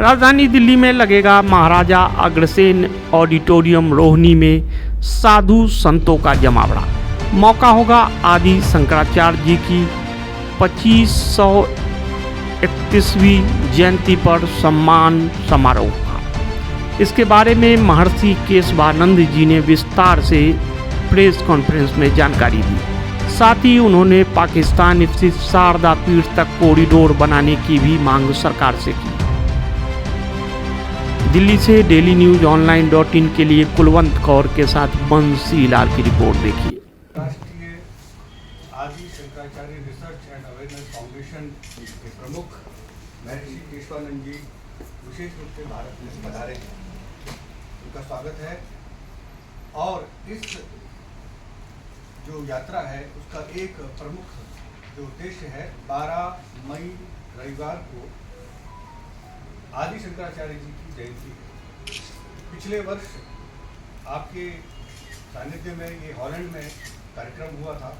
राजधानी दिल्ली में लगेगा महाराजा अग्रसेन ऑडिटोरियम रोहिणी में साधु संतों का जमावड़ा। मौका होगा आदि शंकराचार्य जी की 2531वीं जयंती पर सम्मान समारोह का। इसके बारे में महर्षि केशवानंद जी ने विस्तार से प्रेस कॉन्फ्रेंस में जानकारी दी। साथ ही उन्होंने पाकिस्तान स्थित शारदा पीठ तक कॉरिडोर बनाने की भी मांग सरकार से की। दिल्ली से डेली न्यूज online.in के लिए कुलवंत कौर के साथ बंसी लाल की रिपोर्ट देखिए। राष्ट्रीय आदि Shankaracharya research and awareness foundation के प्रमुख महर्षि केशवानंद जी विशेष रूप से भारत में पधारे हैं, उनका स्वागत है। और इस जो यात्रा है उसका एक प्रमुख जो उद्देश्य है 12 मई रविवार को आदि शंकराचार्य जी की जयंती है। पिछले वर्ष आपके सानिध्य में ये हॉलैंड में कार्यक्रम हुआ था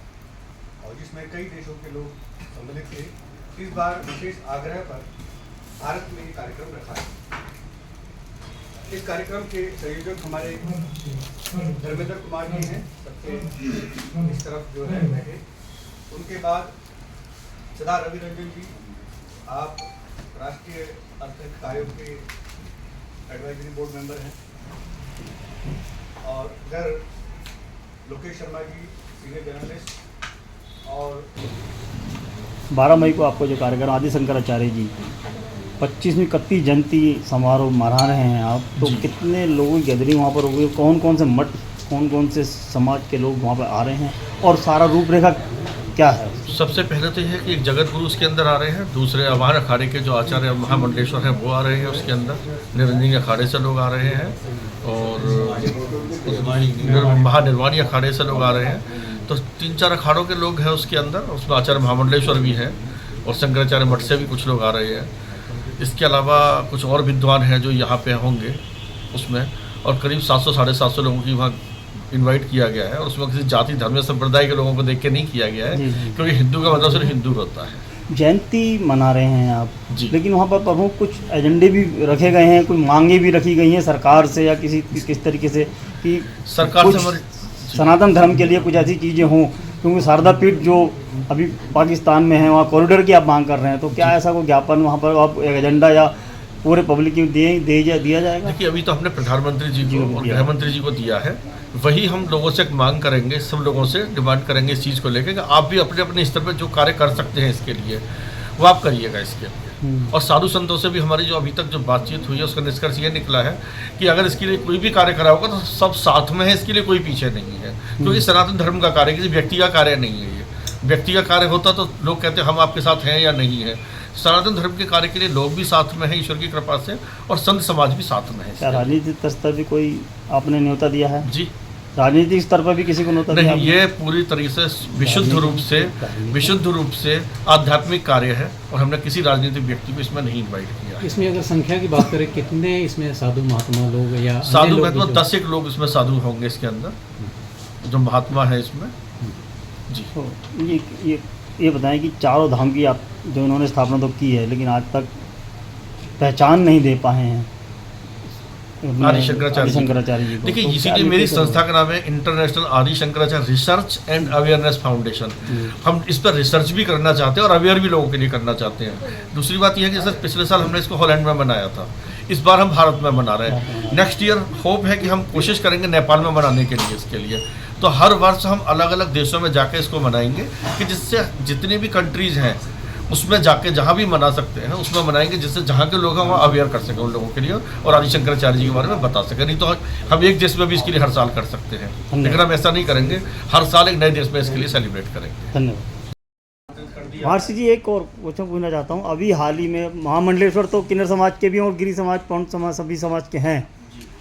और जिसमें कई देशों के लोग सम्मिलित थे। इस बार विशेष आग्रह पर भारत में ये कार्यक्रम रखा है। इस कार्यक्रम के संयोजक हमारे धर्मेंद्र कुमार जी हैं, सबसे इस तरफ जो है बैठे। उनके बाद सदा रवि रंजन जी, आप राष्ट्रीय अर्थक आयोग के एडवाइजरी बोर्ड मेंबर हैं। और इधर लोकेश शर्मा जी सीनियर जर्नलिस्ट। और 12 मई को आपको जो कार्यक्रम आदि शंकराचार्य जी 25वीं 31 जयंती समारोह मना रहे हैं आप, तो कितने लोगों की गैदरिंग वहाँ पर होगी? कौन कौन से मठ, कौन कौन से समाज के लोग वहाँ पर आ रहे हैं और सारा रूपरेखा क्या है? सबसे पहले तो यह है कि एक जगत गुरु उसके अंदर आ रहे हैं। दूसरे अवाहन अखाड़े के जो आचार्य महामंडलेश्वर हैं वो आ रहे हैं उसके अंदर। निरंजनी अखाड़े से लोग आ रहे हैं और महानिर्वाणी अखाड़े से लोग आ रहे हैं। तो 3-4 अखाड़ों के लोग हैं उसके अंदर। उसमें आचार्य महामंडलेश्वर भी हैं और शंकराचार्य मठ से भी कुछ लोग आ रहे हैं। इसके अलावा कुछ और विद्वान हैं जो यहाँ पे होंगे उसमें। और करीब 700-750 लोगों की वहाँ इनवाइट किया गया है। और उसमें किसी जाति धर्म या संप्रदाय के लोगों को देख के नहीं किया गया है, क्योंकि हिंदू का मतलब सिर्फ हिंदू होता है। जयंती मना रहे हैं आप जी, लेकिन वहाँ पर प्रमुख कुछ एजेंडे भी रखे गए हैं, कुछ मांगे भी रखी गई हैं सरकार से या किस तरीके से कि सरकार से हमारी सनातन धर्म के लिए कुछ ऐसी चीज़ें हों, क्योंकि शारदा पीठ जो अभी पाकिस्तान में है वहाँ कॉरिडोर की आप मांग कर रहे हैं, तो क्या ऐसा कोई ज्ञापन वहाँ पर आप एजेंडा या पूरे पब्लिक को दिया जाएगा? देखिए, अभी तो हमने प्रधानमंत्री जी को और गृह मंत्री जी को दिया है। वही हम लोगों से मांग करेंगे, सब लोगों से डिमांड करेंगे इस चीज़ को लेकर कि आप भी अपने अपने स्तर पर जो कार्य कर सकते हैं इसके लिए वो आप करिएगा इसके लिए। और साधु संतों से भी हमारी जो अभी तक जो बातचीत हुई है उसका निष्कर्ष ये निकला है कि अगर इसके लिए कोई भी कार्य करा होगा तो सब साथ में है, इसके लिए कोई पीछे नहीं है। क्योंकि सनातन धर्म का कार्य किसी व्यक्ति का कार्य नहीं है। ये व्यक्ति का कार्य होता तो लोग कहते हम आपके साथ हैं या नहीं है। सनातन धर्म के कार्य के लिए लोग भी साथ में हैं ईश्वर की कृपा से, और संत समाज भी साथ में है। राजनीतिक स्तर पर कोई आपने न्योता दिया है? जी, राजनीतिक स्तर पर भी किसी को न्योता दिया? नहीं, ये पूरी तरीके से विशुद्ध रूप से आध्यात्मिक कार्य है और हमने किसी राजनीतिक व्यक्ति को इसमें नहीं इन्वाइट किया। इसमें अगर संख्या की बात करें, कितने इसमें साधु महात्मा लोग या साधु महात्मा 10 लोग इसमें साधु होंगे इसके अंदर जो महात्मा है इसमें। जी, तो ये बताएं कि चारों धाम की आप जो इन्होंने स्थापना तो की है, लेकिन आज तक पहचान नहीं दे पाए हैं आदि शंकराचार्य जी को। देखिए, इसीलिए मेरी संस्था का नाम है इंटरनेशनल आदि Shankaracharya research and awareness foundation. हम इस पर रिसर्च भी करना चाहते हैं और अवेयर भी लोगों के लिए करना चाहते हैं। दूसरी बात यह है कि सर पिछले साल हमने इसको हॉलैंड में मनाया था, इस बार हम भारत में मना रहे हैं। नेक्स्ट ईयर होप है कि हम कोशिश करेंगे नेपाल में मनाने के लिए इसके लिए। तो हर वर्ष हम अलग अलग देशों में जाके इसको मनाएंगे कि जिससे जितने भी कंट्रीज़ हैं उसमें जाके जहाँ भी मना सकते हैं उसमें मनाएंगे, जिससे जहाँ के लोग हैं वहाँ अवेयर कर सकें उन लोगों के लिए और आदि शंकराचार्य जी के बारे में बता सकें। नहीं तो हम एक देश में भी इसके लिए हर साल कर सकते हैं, लेकिन हम ऐसा नहीं करेंगे। हर साल एक नए देश में इसके लिए सेलिब्रेट करेंगे। धन्यवाद। महर्षि जी, एक और क्वेश्चन पूछना चाहता हूँ। अभी हाल ही में महामंडलेश्वर तो किन्नर समाज के भी और गिरी समाज, पौंड समाज, सभी समाज के हैं।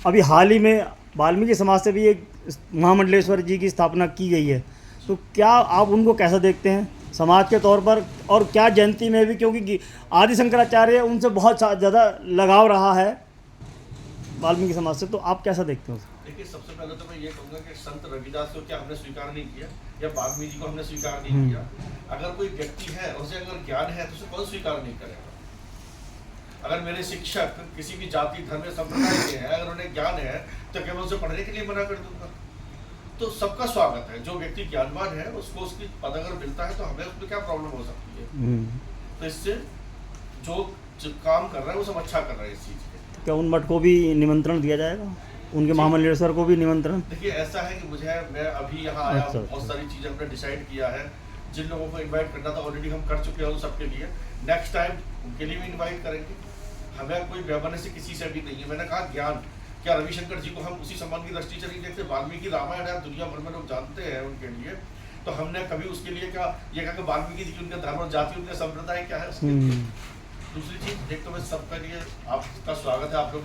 अभी हाल ही में वाल्मीकि समाज से भी एक महामंडलेश्वर जी की स्थापना की गई है, तो क्या आप उनको कैसा देखते हैं समाज के तौर पर? और क्या जयंती में भी, क्योंकि आदि शंकराचार्य उनसे बहुत ज़्यादा लगाव रहा है वाल्मीकि समाज से, तो आप कैसा देखते हो? देखिए, सबसे पहले तो मैं ये कहूँगा कि संत रविदास को क्या हमने स्वीकार नहीं किया या वाल्मीकि जी को हमने स्वीकार नहीं किया। अगर कोई व्यक्ति है, उसे अगर ज्ञान है तो उसे कौन स्वीकार नहीं करेगा? अगर मेरे शिक्षक किसी भी जाति धर्म या संप्रदाय के हैं, अगर उन्हें ज्ञान है तो क्या मैं उसे पढ़ने के लिए मना कर दूंगा? तो सबका स्वागत है, जो व्यक्ति ज्ञानवान है उसको उसकी पद अगर मिलता है तो हमें उसमें क्या प्रॉब्लम हो सकती है? तो इससे जो काम कर रहा है वो सब अच्छा कर रहा है इस चीज़ के। तो क्या उन मठ को भी निमंत्रण दिया जाएगा, उनके महामंडलेश्वर को भी निमंत्रण? देखिए ऐसा है कि मैं अभी यहाँ आया अच्छा, बहुत सारी चीज़ें हमने डिसाइड किया है, जिन लोगों को इनवाइट करना था ऑलरेडी हम कर चुके हैं सबके लिए। नेक्स्ट टाइम उनके लिए भी इनवाइट करेंगे। हमें कोई व्यवहार से किसी से भी नहीं है। मैंने कहा ज्ञान, क्या रविशंकर जी को हम उसी सम्मान की दृष्टि से नहीं देखते? वाल्मीकि रामायण है, दुनिया भर में लोग जानते हैं उनके लिए, तो हमने कभी उसके लिए क्या ये कहा कि वाल्मीकि जी की उनका धर्म और जाति उनका संप्रदाय क्या है उसके लिए। दूसरी चीज़, एक तो मैं सबका लिए आपका स्वागत है, आप लोग